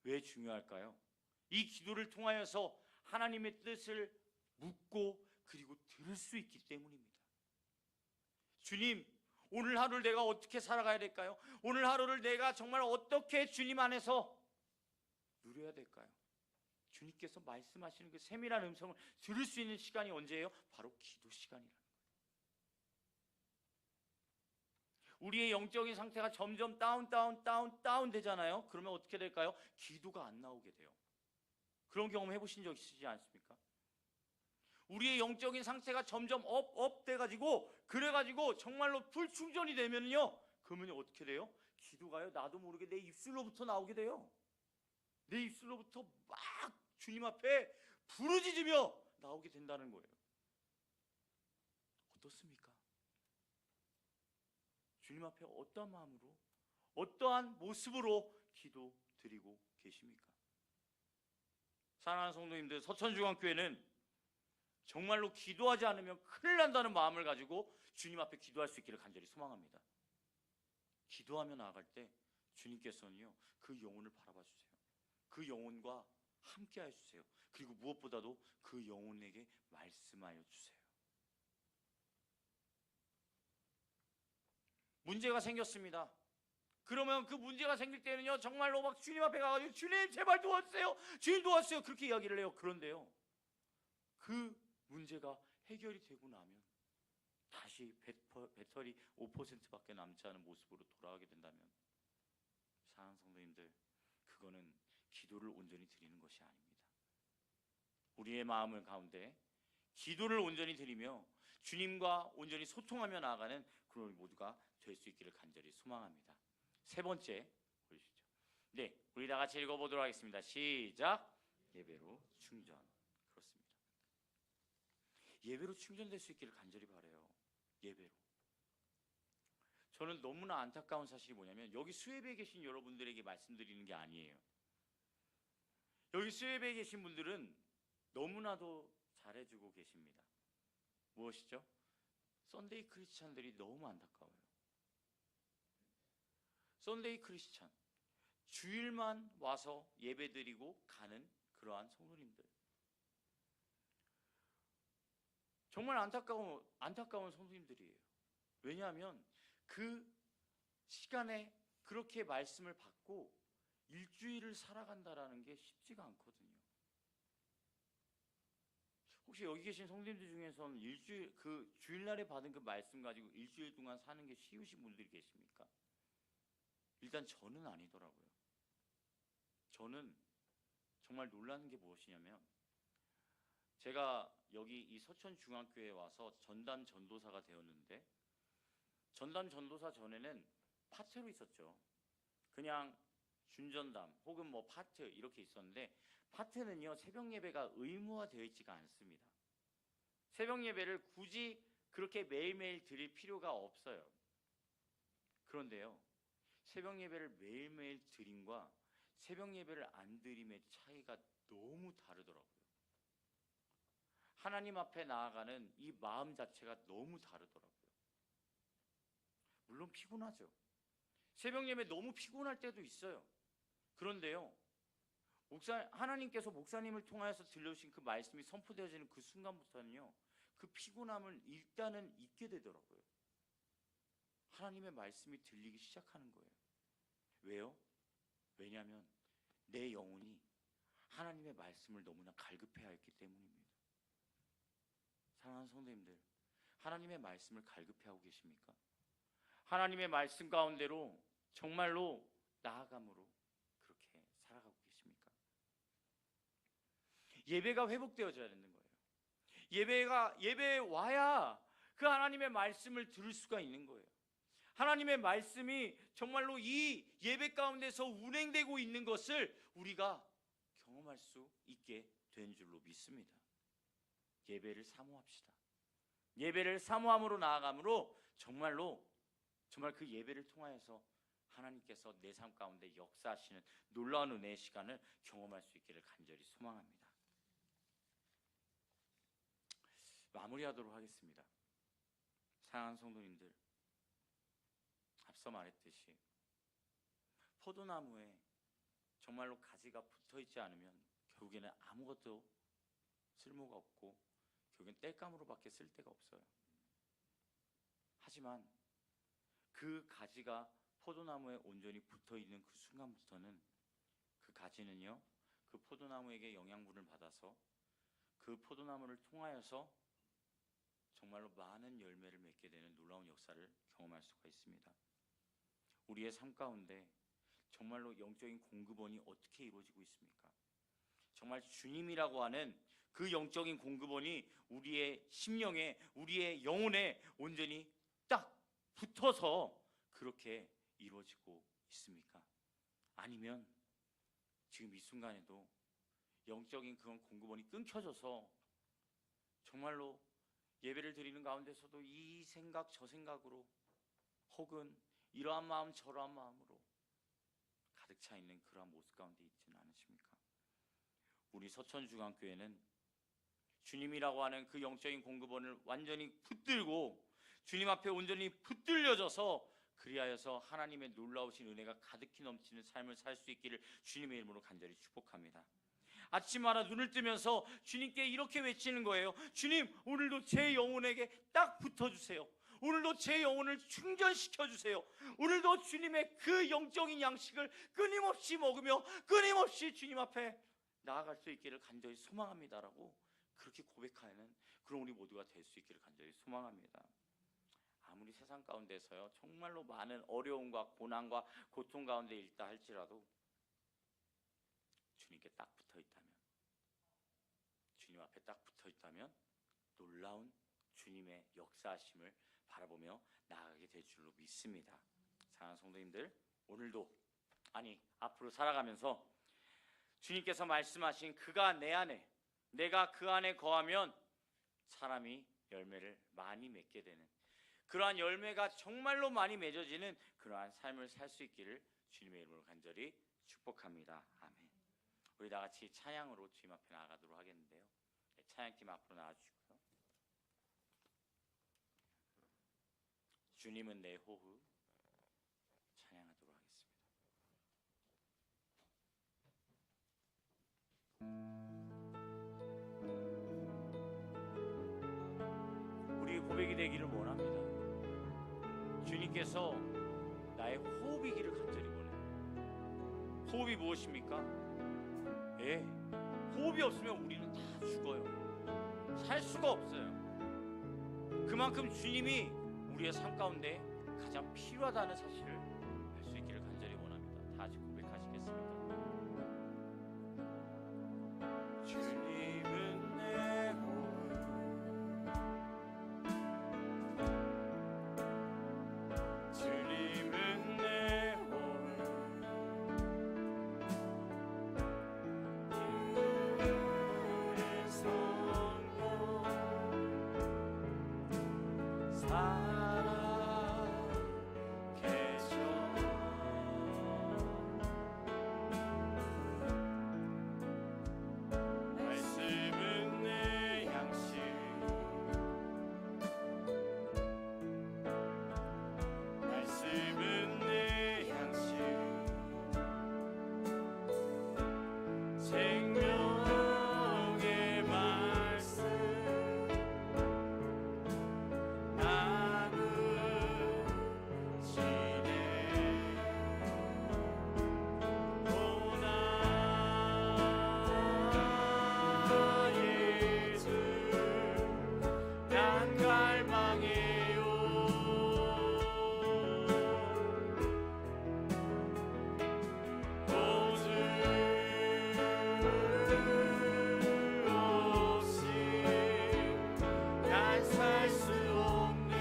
왜 중요할까요? 이 기도를 통하여서 하나님의 뜻을 묻고 그리고 들을 수 있기 때문입니다. 주님, 오늘 하루를 내가 어떻게 살아가야 될까요? 오늘 하루를 내가 정말 어떻게 주님 안에서 누려야 될까요? 주님께서 말씀하시는 그 세밀한 음성을 들을 수 있는 시간이 언제예요? 바로 기도 시간이라는 거예요. 우리의 영적인 상태가 점점 다운 되잖아요. 그러면 어떻게 될까요? 기도가 안 나오게 돼요. 그런 경험 해보신 적 있으시지 않습니까? 우리의 영적인 상태가 점점 업 돼가지고 그래가지고 정말로 풀 충전이 되면요, 그러면 어떻게 돼요? 기도가요, 나도 모르게 내 입술로부터 나오게 돼요. 내 입술로부터 막 주님 앞에 부르짖으며 나오게 된다는 거예요. 어떻습니까? 주님 앞에 어떠한 마음으로, 어떠한 모습으로 기도 드리고 계십니까? 사랑하는 성도님들, 서천중앙교회는 정말로 기도하지 않으면 큰일 난다는 마음을 가지고 주님 앞에 기도할 수 있기를 간절히 소망합니다. 기도하며 나아갈 때 주님께서는요, 그 영혼을 바라봐 주세요. 그 영혼과 함께 해 주세요. 그리고 무엇보다도 그 영혼에게 말씀하여 주세요. 문제가 생겼습니다. 그러면 그 문제가 생길 때는요, 정말로 막 주님 앞에 가가지고 주님 제발 도와주세요, 주님 도와주세요, 그렇게 이야기를 해요. 그런데요, 그 문제가 해결이 되고 나면 다시 배터리 5%밖에 남지 않은 모습으로 돌아가게 된다면, 사랑하는 성도님들, 그거는 기도를 온전히 드리는 것이 아닙니다. 우리의 마음을 가운데 기도를 온전히 드리며 주님과 온전히 소통하며 나아가는 그런 우리 모두가 될 수 있기를 간절히 소망합니다. 세 번째 보시죠. 네, 우리 다 같이 읽어보도록 하겠습니다. 시작. 예배로 충전. 그렇습니다. 예배로 충전될 수 있기를 간절히 바라요. 예배로. 저는 너무나 안타까운 사실이 뭐냐면, 여기 수협에 계신 여러분들에게 말씀드리는 게 아니에요. 여기 수협에 계신 분들은 너무나도 잘해주고 계십니다. 무엇이죠? 썬데이 크리스찬들이 너무 안타까워요. 썬데이 크리스찬, 주일만 와서 예배드리고 가는 그러한 성도님들, 정말 안타까운 성도님들이에요. 왜냐하면 그 시간에 그렇게 말씀을 받고 일주일을 살아간다라는 게 쉽지가 않거든요. 혹시 여기 계신 성도님들 중에서는 그 주일날에 받은 그 말씀 가지고 일주일 동안 사는 게 쉬우신 분들이 계십니까? 일단 저는 아니더라고요. 저는 정말 놀라는 게 무엇이냐면, 제가 여기 이 서천중앙교회에 와서 전담 전도사가 되었는데, 전담 전도사 전에는 파트로 있었죠. 그냥 준전담 혹은 뭐 파트 이렇게 있었는데, 파트는요, 새벽 예배가 의무화되어 있지가 않습니다. 새벽 예배를 굳이 그렇게 매일매일 드릴 필요가 없어요. 그런데요, 새벽 예배를 매일매일 드림과 새벽 예배를 안 드림의 차이가 너무 다르더라고요. 하나님 앞에 나아가는 이 마음 자체가 너무 다르더라고요. 물론 피곤하죠. 새벽 예배 너무 피곤할 때도 있어요. 그런데요, 하나님께서 목사님을 통하여서 들려주신 그 말씀이 선포되어지는 그 순간부터는요, 그 피곤함을 일단은 잊게 되더라고요. 하나님의 말씀이 들리기 시작하는 거예요. 왜요? 왜냐하면 내 영혼이 하나님의 말씀을 너무나 갈급해하였기 때문입니다. 사랑하는 성도님들, 하나님의 말씀을 갈급해하고 계십니까? 하나님의 말씀 가운데로 정말로 나아감으로 그렇게 살아가고 계십니까? 예배가 회복되어져야 되는 거예요. 예배에 와야 그 하나님의 말씀을 들을 수가 있는 거예요. 하나님의 말씀이 정말로 이 예배 가운데서 운행되고 있는 것을 우리가 경험할 수 있게 된 줄로 믿습니다. 예배를 사모합시다. 예배를 사모함으로 나아감으로 정말 그 예배를 통하여서 하나님께서 내 삶 가운데 역사하시는 놀라운 은혜의 시간을 경험할 수 있기를 간절히 소망합니다. 마무리하도록 하겠습니다. 사랑하는 성도님들, 앞서 말했듯이 포도나무에 정말로 가지가 붙어있지 않으면 결국에는 아무것도 쓸모가 없고 결국엔 땔감으로밖에 쓸 데가 없어요. 하지만 그 가지가 포도나무에 온전히 붙어있는 그 순간부터는 그 가지는요, 그 포도나무에게 영양분을 받아서 그 포도나무를 통하여서 정말로 많은 열매를 맺게 되는 놀라운 역사를 경험할 수가 있습니다. 우리의 삶 가운데 정말로 영적인 공급원이 어떻게 이루어지고 있습니까? 정말 주님이라고 하는 그 영적인 공급원이 우리의 심령에, 우리의 영혼에 온전히 딱 붙어서 그렇게 이루어지고 있습니까? 아니면 지금 이 순간에도 영적인 그런 공급원이 끊겨져서 정말로 예배를 드리는 가운데서도 이 생각 저 생각으로 혹은 이러한 마음 저러한 마음으로 가득 차 있는 그러한 모습 가운데 있지는 않으십니까? 우리 서천중앙교회는 주님이라고 하는 그 영적인 공급원을 완전히 붙들고 주님 앞에 온전히 붙들려져서 그리하여서 하나님의 놀라우신 은혜가 가득히 넘치는 삶을 살 수 있기를 주님의 이름으로 간절히 축복합니다. 아침마다 눈을 뜨면서 주님께 이렇게 외치는 거예요. 주님, 오늘도 제 영혼에게 딱 붙어주세요. 오늘도 제 영혼을 충전시켜주세요. 오늘도 주님의 그 영적인 양식을 끊임없이 먹으며 끊임없이 주님 앞에 나아갈 수 있기를 간절히 소망합니다라고 그렇게 고백하는 그런 우리 모두가 될 수 있기를 간절히 소망합니다. 아무리 세상 가운데서요 정말로 많은 어려움과 고난과 고통 가운데 있다 할지라도 주님께 딱 붙어있다면, 주님 앞에 딱 붙어있다면 놀라운 주님의 역사하심을 바라보며 나아가게 될 줄로 믿습니다. 사랑하는 성도님들, 오늘도 아니 앞으로 살아가면서 주님께서 말씀하신 그가 내 안에 내가 그 안에 거하면 사람이 열매를 많이 맺게 되는 그러한 열매가 정말로 많이 맺어지는 그러한 삶을 살 수 있기를 주님의 이름으로 간절히 축복합니다. 아멘. 우리 다 같이 찬양으로 주님 앞에 나아가도록 하겠는데요. 찬양팀 앞으로 나와주시고요. 주님은 내 호흡 찬양하도록 하겠습니다. 우리의 고백이 되기를 원합니다. 주님께서 나의 호흡이기를 간절히 원해요. 호흡이 무엇입니까? 예, 호흡이 없으면 우리는 다 죽어요. 살 수가 없어요. 그만큼 주님이 우리의 삶 가운데 가장 필요하다는 사실을 알 수 있기를 간절히 원합니다. 다 같이 고백하시겠습니다. 주님은 내 호흡, 주님은 내 호흡, 그의 성령 살아계셔. 말씀은 내 양식, 말씀은 내 양식, 생명의 말씀 나누시네. 오 나 예수 난 갈망해요. 오주 없이 난 살 수 없네.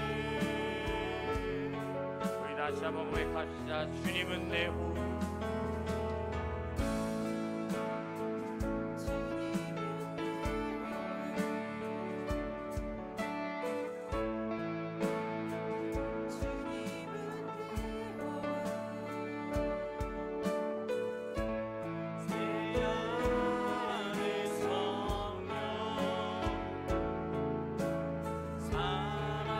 우리 다시 한번 고백합시다. 주님은 내 호흡, 내 안에 성령 살아계셔.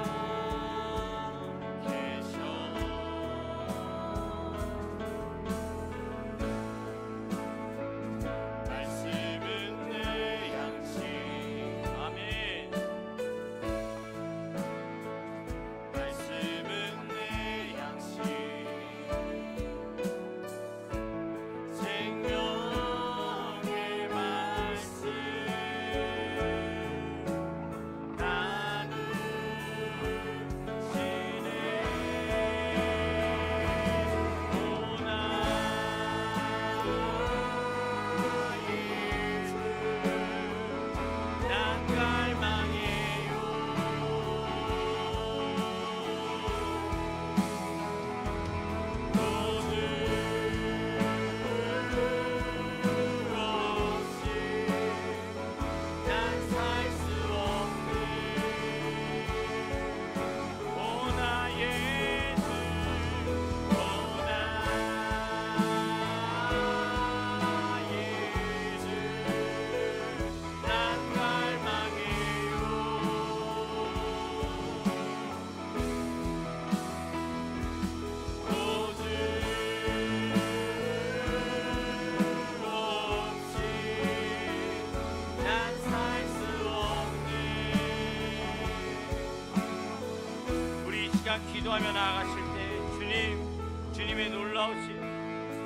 그냥 기도하며 나아가실 때 주님의 놀라우신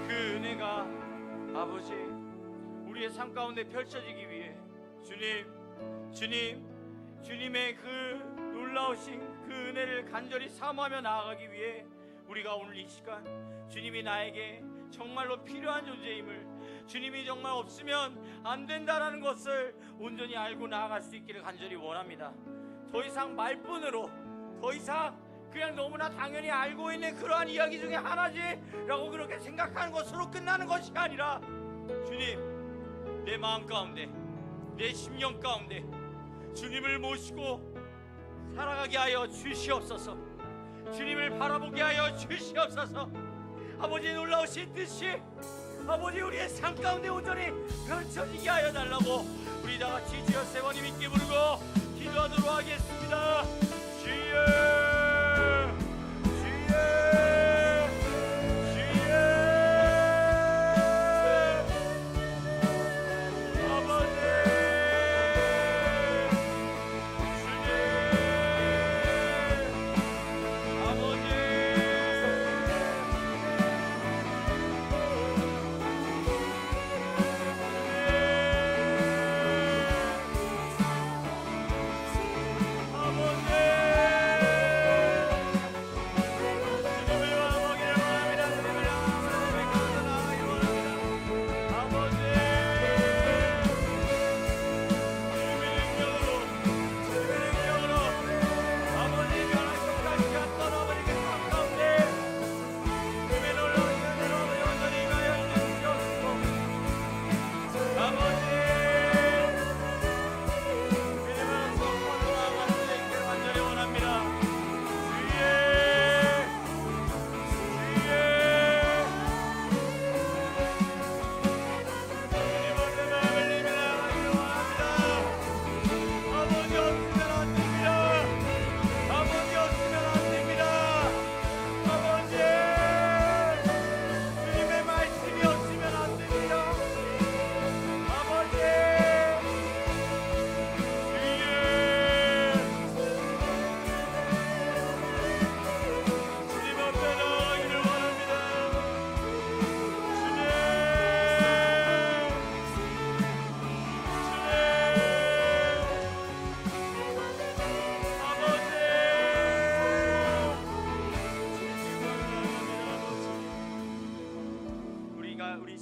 그 은혜가 아버지 우리의 삶 가운데 펼쳐지기 위해 주님의 그 놀라우신 그 은혜를 간절히 사모하며 나아가기 위해 우리가 오늘 이 시간 주님이 나에게 정말로 필요한 존재임을, 주님이 정말 없으면 안 된다라는 것을 온전히 알고 나아갈 수 있기를 간절히 원합니다. 더 이상 말뿐으로, 더 이상 그냥 너무나 당연히 알고 있는 그러한 이야기 중에 하나지 라고 그렇게 생각하는 것으로 끝나는 것이 아니라, 주님, 내 마음 가운데, 내 심령 가운데 주님을 모시고 살아가게 하여 주시옵소서. 주님을 바라보게 하여 주시옵소서. 아버지 놀라우신 뜻이 아버지 우리의 삶 가운데 온전히 펼쳐지게 하여 달라고 우리 다같이 주여 세 번이 믿게 부르고 기도하도록 하겠습니다. 주여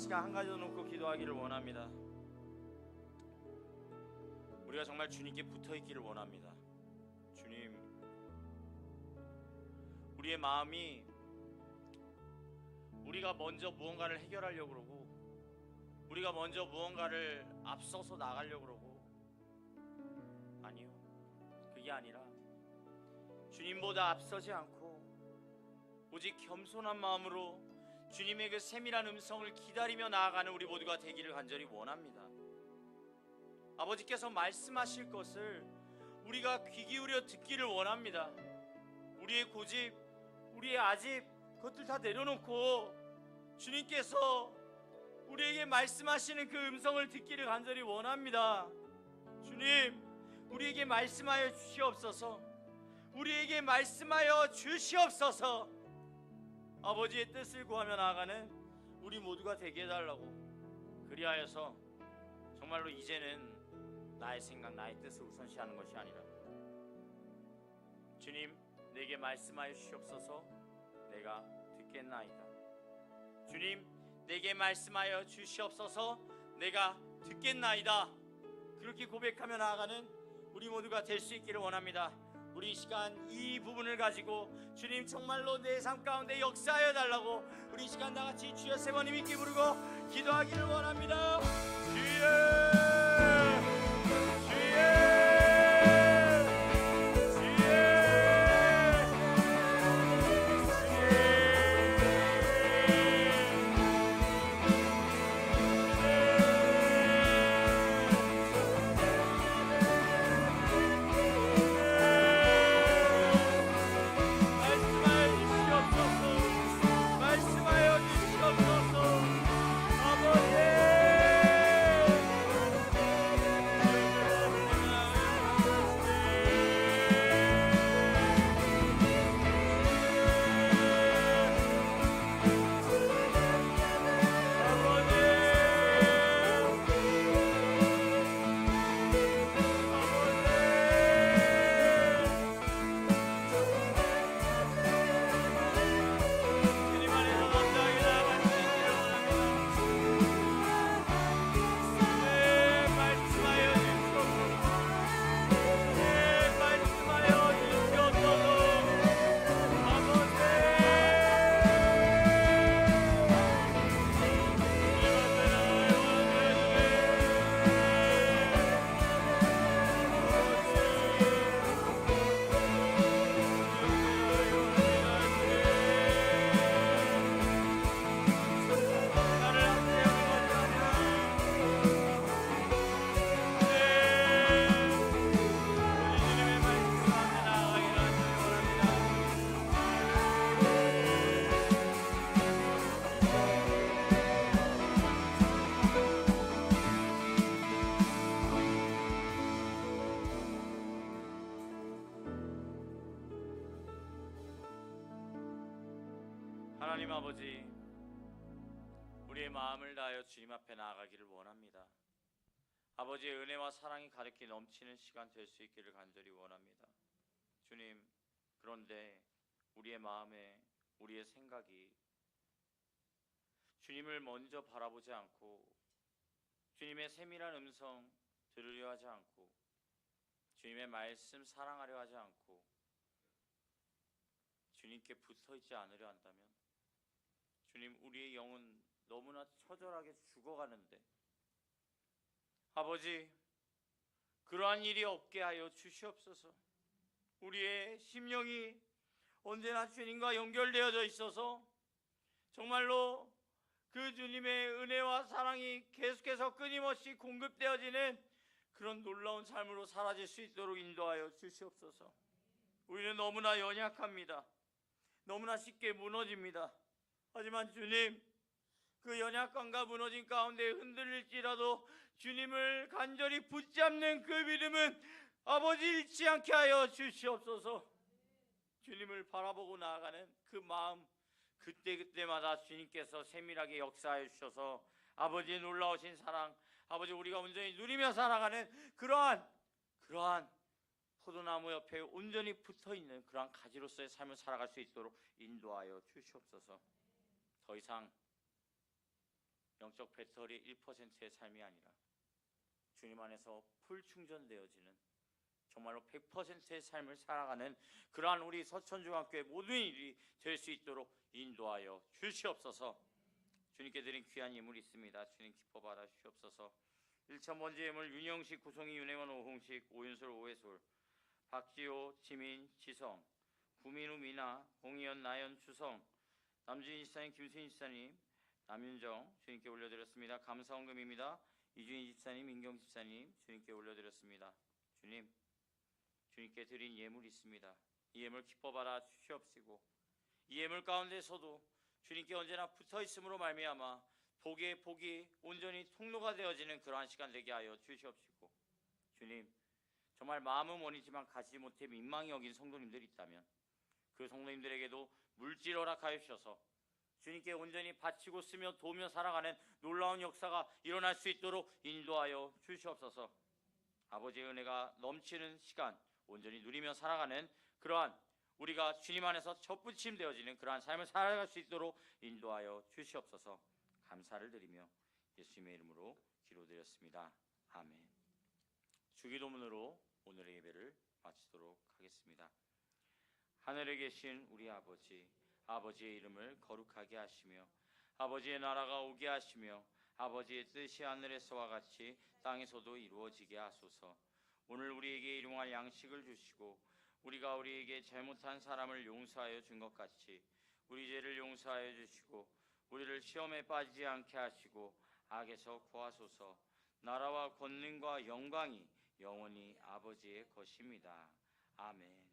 한 가지 더 놓고 기도하기를 원합니다. 우리가 정말 주님께 붙어있기를 원합니다. 주님, 우리의 마음이 우리가 먼저 무언가를 해결하려고 그러고 우리가 먼저 무언가를 앞서서 나가려고 그러고, 아니요, 그게 아니라 주님보다 앞서지 않고 오직 겸손한 마음으로 주님의 그 세밀한 음성을 기다리며 나아가는 우리 모두가 되기를 간절히 원합니다. 아버지께서 말씀하실 것을 우리가 귀 기울여 듣기를 원합니다. 우리의 고집, 우리의 아집, 그것들 다 내려놓고 주님께서 우리에게 말씀하시는 그 음성을 듣기를 간절히 원합니다. 주님, 우리에게 말씀하여 주시옵소서. 우리에게 말씀하여 주시옵소서. 아버지의 뜻을 구하며 나아가는 우리 모두가 되게 해달라고, 그리하여서 정말로 이제는 나의 생각, 나의 뜻을 우선시하는 것이 아니라 주님, 내게 말씀하여 주시옵소서. 내가 듣겠나이다. 주님, 내게 말씀하여 주시옵소서. 내가 듣겠나이다. 그렇게 고백하며 나아가는 우리 모두가 될 수 있기를 원합니다. 우리 이 시간 이 부분을 가지고 주님 정말로 내 삶 가운데 역사하여 달라고 우리 이 시간 다같이 주여 세 번이 믿게 부르고 기도하기를 원합니다. 주여, 하나님 아버지, 우리의 마음을 다하여 주님 앞에 나아가기를 원합니다. 아버지의 은혜와 사랑이 가득히 넘치는 시간 될 수 있기를 간절히 원합니다. 주님, 그런데 우리의 마음에, 우리의 생각이 주님을 먼저 바라보지 않고 주님의 세밀한 음성 들으려 하지 않고 주님의 말씀 사랑하려 하지 않고 주님께 붙어있지 않으려 한다면 주님, 우리의 영은 너무나 처절하게 죽어가는데 아버지, 그러한 일이 없게 하여 주시옵소서. 우리의 심령이 언제나 주님과 연결되어져 있어서 정말로 그 주님의 은혜와 사랑이 계속해서 끊임없이 공급되어지는 그런 놀라운 삶으로 사라질 수 있도록 인도하여 주시옵소서. 우리는 너무나 연약합니다. 너무나 쉽게 무너집니다. 하지만 주님, 그 연약감과 무너짐 가운데 흔들릴지라도 주님을 간절히 붙잡는 그 믿음은 아버지 잃지 않게 하여 주시옵소서. 주님을 바라보고 나아가는 그 마음, 그때그때마다 주님께서 세밀하게 역사하여 주셔서 아버지의 놀라우신 사랑, 아버지 우리가 온전히 누리며 살아가는 그러한 포도나무 옆에 온전히 붙어있는 그러한 가지로서의 삶을 살아갈 수 있도록 인도하여 주시옵소서. 더 이상 영적 배터리 1%의 삶이 아니라 주님 안에서 풀 충전되어지는 정말로 100%의 삶을 살아가는 그러한 우리 서천중학교의 모든 일이 될 수 있도록 인도하여 주시옵소서. 주님께 드린 귀한 예물이 있습니다. 주님 기뻐 받아 주시옵소서. 1천 번째 예물 윤영식, 구성희, 윤혜원, 오홍식, 오윤솔, 오해솔, 박지호, 지민, 지성, 구민우, 미나, 공희연, 나연, 주성, 남준희 집사님, 김수인 집사님, 남윤정 주님께 올려드렸습니다. 감사헌금입니다. 이준희 집사님, 민경 집사님 주님께 올려드렸습니다. 주님, 주님께 드린 예물이 있습니다. 이 예물 기뻐 받아 주시옵시고 이 예물 가운데서도 주님께 언제나 붙어있음으로 말미암아 복의 복이 온전히 통로가 되어지는 그러한 시간 되게 하여 주시옵시고 주님, 정말 마음은 원이지만 가지 못해 민망히 여긴 성도님들이 있다면 그 성도님들에게도 물질 허락하여 주셔서 주님께 온전히 바치고 쓰며 도우며 살아가는 놀라운 역사가 일어날 수 있도록 인도하여 주시옵소서. 아버지의 은혜가 넘치는 시간 온전히 누리며 살아가는 그러한 우리가 주님 안에서 첫부침 되어지는 그러한 삶을 살아갈 수 있도록 인도하여 주시옵소서. 감사를 드리며 예수님의 이름으로 기도드렸습니다. 아멘. 주기도문으로 오늘의 예배를 마치도록 하겠습니다. 하늘에 계신 우리 아버지, 아버지의 이름을 거룩하게 하시며 아버지의 나라가 오게 하시며 아버지의 뜻이 하늘에서와 같이 땅에서도 이루어지게 하소서. 오늘 우리에게 일용할 양식을 주시고 우리가 우리에게 잘못한 사람을 용서하여 준 것 같이 우리 죄를 용서하여 주시고 우리를 시험에 빠지지 않게 하시고 악에서 구하소서. 나라와 권능과 영광이 영원히 아버지의 것입니다. 아멘.